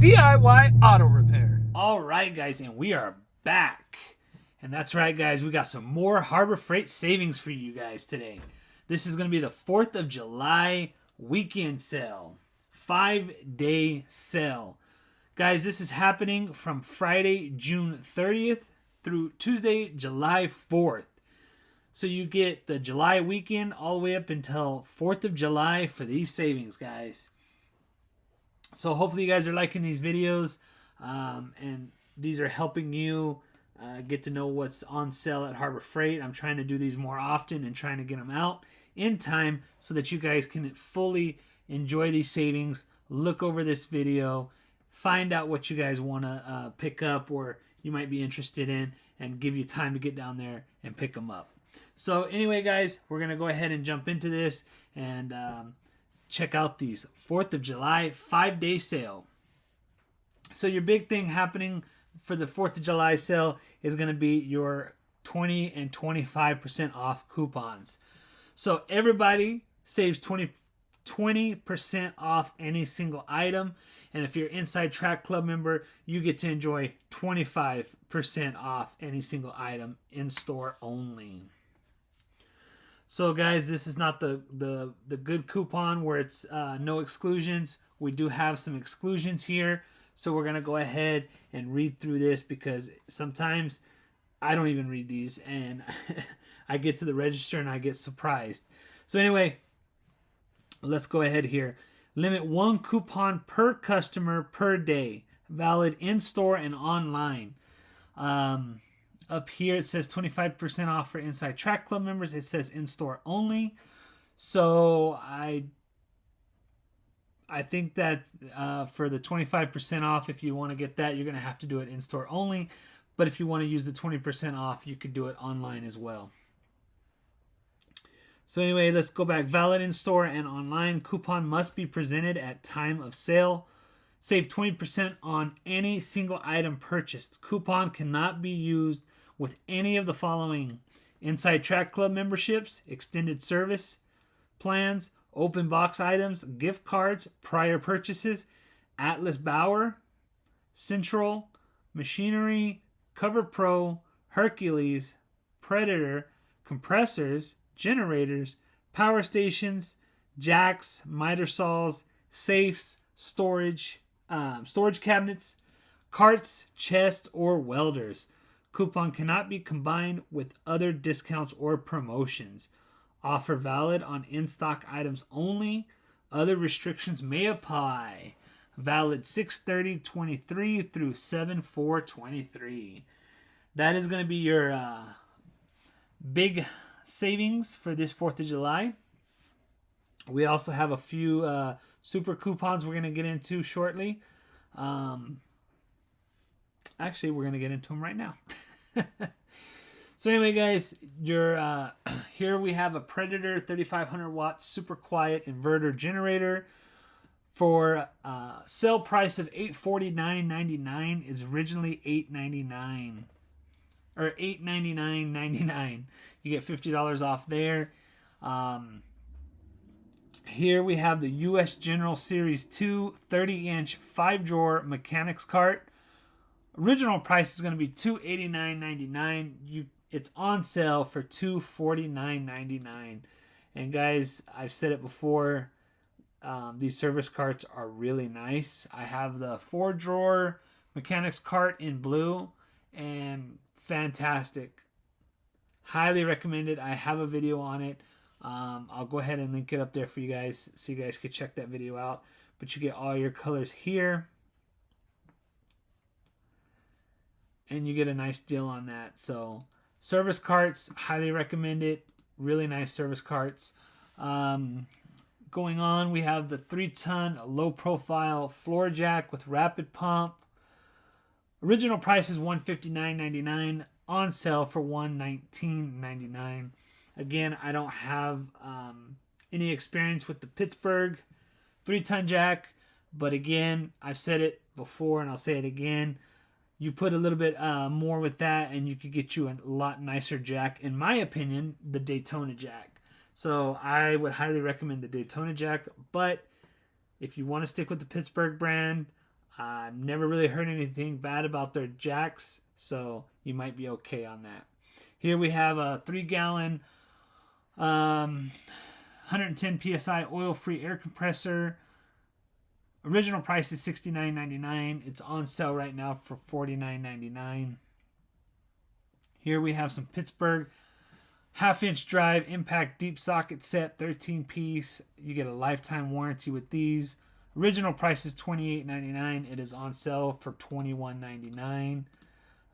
DIY Auto Repair. All right, guys, and we are back. And that's right, guys, we got some more Harbor Freight savings for you guys today. This is going to be the 4th of July weekend sale, 5-day sale. Guys, this is happening from Friday, June 30th through Tuesday, July 4th. So you get the July weekend all the way up until 4th of July for these savings, guys. So hopefully you guys are liking these videos, and these are helping you get to know what's on sale at Harbor Freight. I'm trying to do these more often and trying to get them out in time so that you guys can fully enjoy these savings, look over this video, find out what you guys want to pick up or you might be interested in, and give you time to get down there and pick them up. So anyway, guys, we're going to go ahead and jump into this and check out these 4th of July 5-day sale. So your big thing happening for the 4th of July sale is going to be your 20 and 25% off coupons. So everybody saves 20% off any single item. And if you're Inside Track Club member, you get to enjoy 25% off any single item in store only. So guys, this is not the good coupon where it's no exclusions. We do have some exclusions here. So we're going to go ahead and read through this because sometimes I don't even read these and I get to the register and I get surprised. So anyway, let's go ahead here. Limit 1 coupon per customer per day. Valid in-store and online. Up here it says 25% off for Inside Track Club members. It says in-store only. So I think that for the 25% off, if you want to get that, you're going to have to do it in-store only. But if you want to use the 20% off, you could do it online as well. So anyway, let's go back. Valid in-store and online. Coupon must be presented at time of sale. Save 20% on any single item purchased. Coupon cannot be used with any of the following: Inside Track Club memberships, extended service plans, open box items, gift cards, prior purchases, Atlas Bauer, Central, Machinery, Cover Pro, Hercules, Predator, compressors, generators, power stations, jacks, miter saws, safes, storage cabinets, carts, chests, or welders. Coupon cannot be combined with other discounts or promotions. Offer valid on in-stock items only. Other restrictions may apply. Valid 6/30/23 through 7/4/23. That is going to be your big savings for this 4th of July. We also have a few super coupons we're going to get into shortly. Actually, we're going to get into them right now. So anyway, guys, here we have a Predator 3500 watt super quiet inverter generator for sale price of $849.99. Is originally $899 or $899.99. You get $50 off there. Here we have the U.S. General Series 2 30-inch 5-drawer mechanics cart. Original price is going to be $289.99. It's on sale for $249.99. And guys, I've said it before, these service carts are really nice. I have the 4-drawer mechanics cart in blue, and fantastic. Highly recommended. I have a video on it. I'll go ahead and link it up there for you guys so you guys can check that video out. But you get all your colors here. And you get a nice deal on that. So service carts, highly recommend it. Really nice service carts. Going on, we have the 3-ton low-profile floor jack with rapid pump. Original price is $159.99. On sale for $119.99. Again, I don't have any experience with the Pittsburgh 3-ton jack. But again, I've said it before and I'll say it again. You put a little bit more with that and you could get you a lot nicer jack. In my opinion, the Daytona jack. So I would highly recommend the Daytona jack. But if you want to stick with the Pittsburgh brand, I've never really heard anything bad about their jacks, so you might be okay on that. Here we have a 3-gallon 110 psi oil-free air compressor. Original price is $69.99. It's on sale right now for $49.99. Here we have some Pittsburgh 1/2-inch drive impact deep socket set, 13-piece. You get a lifetime warranty with these. Original price is $28.99. It is on sale for $21.99.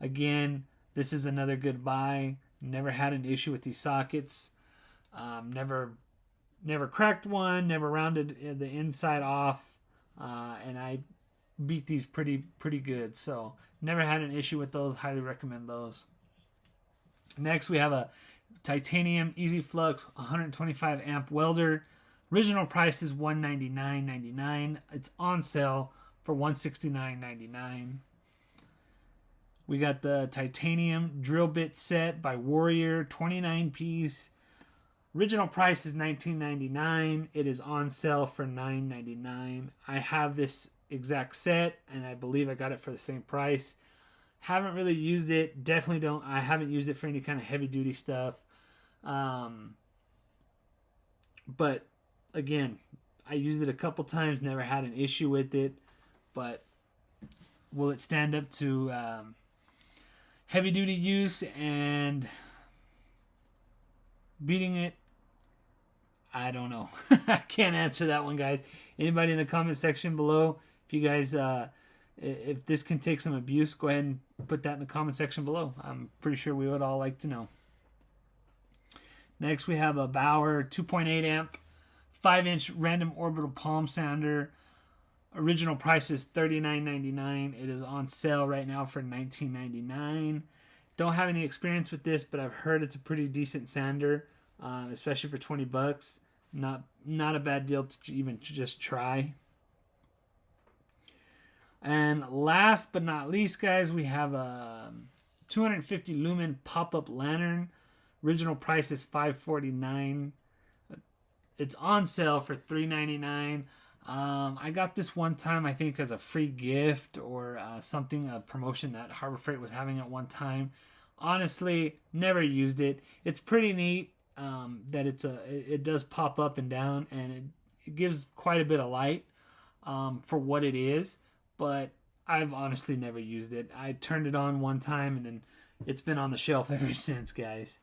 Again, this is another good buy. Never had an issue with these sockets. Never cracked one. Never rounded the inside off. And I beat these pretty good. So never had an issue with those. Highly recommend those. Next, we have a titanium Easy Flux 125 amp welder. Original price is $199.99. It's on sale for $169.99. We got the titanium drill bit set by Warrior, 29-piece. Original price is $19.99. It is on sale for $9.99. I have this exact set, and I believe I got it for the same price. Haven't really used it. Definitely don't. I haven't used it for any kind of heavy duty stuff. But again, I used it a couple times. Never had an issue with it. But will it stand up to heavy duty use and beating it? I don't know. I can't answer that one, guys. Anybody in the comment section below, if you guys if this can take some abuse, go ahead and put that in the comment section below. I'm pretty sure we would all like to know. Next, we have a Bauer 2.8 amp 5-inch random orbital palm sounder. Original price is $39.99. It is on sale right now for $19.99. Don't have any experience with this, but I've heard it's a pretty decent sander, especially for $20. Not a bad deal to even just try. And last but not least, guys, we have a 250 lumen pop-up lantern. Original price is $549. It's on sale for $399. I got this one time, I think, as a free gift or something, a promotion that Harbor Freight was having at one time. Honestly, never used it. It's pretty neat that it does pop up and down, and it gives quite a bit of light for what it is. But I've honestly never used it. I turned it on one time, and then it's been on the shelf ever since, guys.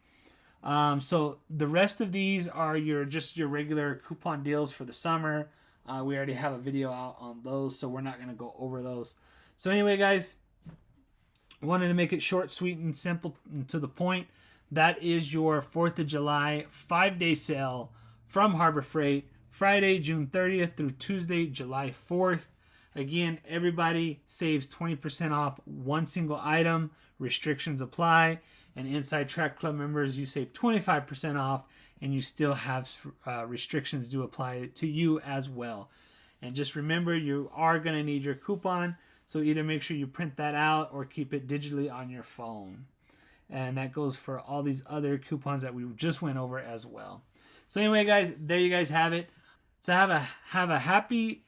So the rest of these are your regular coupon deals for the summer. We already have a video out on those, so we're not going to go over those. So anyway, guys, I wanted to make it short, sweet, and simple and to the point. That is your 4th of July 5-day sale from Harbor Freight, Friday, June 30th through Tuesday, July 4th. Again, everybody saves 20% off one single item. Restrictions apply. And Inside Track Club members, you save 25% off, and you still have restrictions do apply to you as well. And just remember, you are going to need your coupon, so either make sure you print that out or keep it digitally on your phone. And that goes for all these other coupons that we just went over as well. So anyway, guys, there you guys have it. So have a happy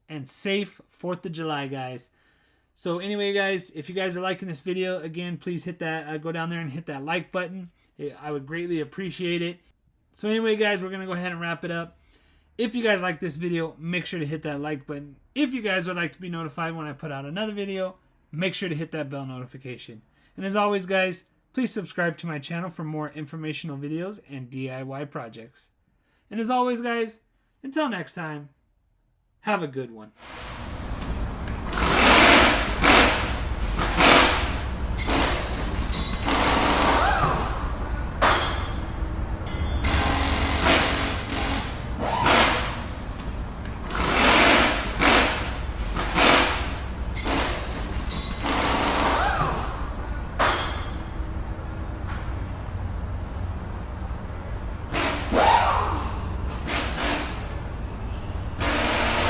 and safe 4th of July, guys. So anyway, guys, if you guys are liking this video, again, please hit that, go down there and hit that like button. I would greatly appreciate it. So anyway, guys, we're going to go ahead and wrap it up. If you guys like this video, make sure to hit that like button. If you guys would like to be notified when I put out another video, make sure to hit that bell notification. And as always, guys, please subscribe to my channel for more informational videos and DIY projects. And as always, guys, until next time, have a good one.